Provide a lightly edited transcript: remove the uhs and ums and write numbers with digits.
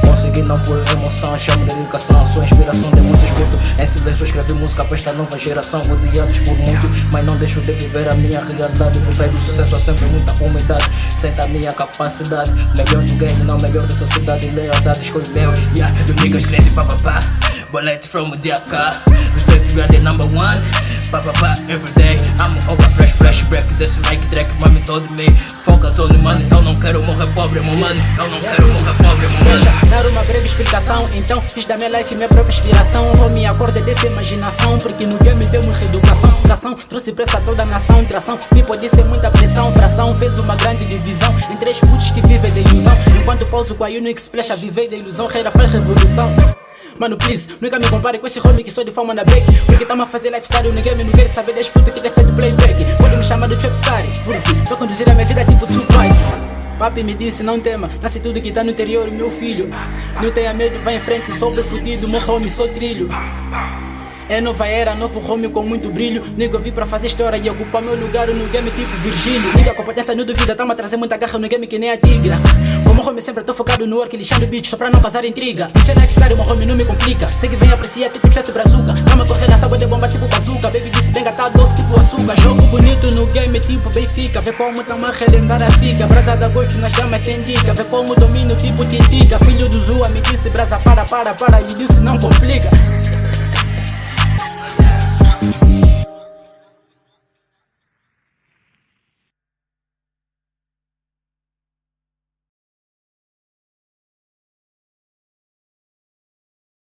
Consegui não por emoção, chamo de dedicação. Sou inspiração de muitos curto. Em silêncio escrevi música para esta nova geração. Odiados por muito, mas não deixo de viver a minha realidade. Por trás do sucesso há sempre muita humildade. Senta a minha capacidade. Melhor do game, não melhor da sociedade. Lealdade, escolho meu, yeah. You niggas crazy, papapá. Bullet from the car. Respect, you are the number one. Papapá, everyday. I'm over fresh break. Desse like track, mami todo me. Focus on the money. Eu não quero morrer pobre, meu mano. Eu não quero morrer pobre, meu mano. Deixa dar uma breve explicação. Então fiz da minha life minha própria inspiração. Homie, acorda dessa imaginação. Porque no game demos reeducação. Educação trouxe pressa a toda a nação. Tração, tipo disse muita pressão. Fração fez uma grande divisão em três putos que vivem da ilusão. Enquanto pauso com a Unix Splash a viver da ilusão. Reira faz revolução. Mano, please, nunca me compare com esse homie que sou de fama na break. Porque tamo a fazer lifestyle no game, não quero saber das putas que tem feito playback. Pode me chamar de trapstar, porque tô conduzir a minha vida tipo Tupac. Papi me disse não tema, nasce tudo que tá no interior, meu filho. Não tenha medo, vai em frente, sou bem fudido, meu homie, sou trilho. É nova era, novo homie com muito brilho. Nigga, eu vim pra fazer história e ocupar meu lugar no game tipo Virgílio. Nigga, com potência no duvida, tamo a trazer muita garra no game que nem a tigra. Como homie sempre tô focado no work, lixando beat só pra não passar intriga. Isso é lifestyle, meu homie não me complica. Sei que vem apreciar tipo tivesse brazuca. Tamo a correr na sábua de bomba tipo bazuca. Baby disse bem gatado, doce tipo açúcar. Jogo bonito no game tipo Benfica. Vê como tamo a relembrar a fica. Brasa da gosto nas chamas sem dica. Vê como domino tipo Titica. Filho do Zua me disse brasa para, lhe disse não complica.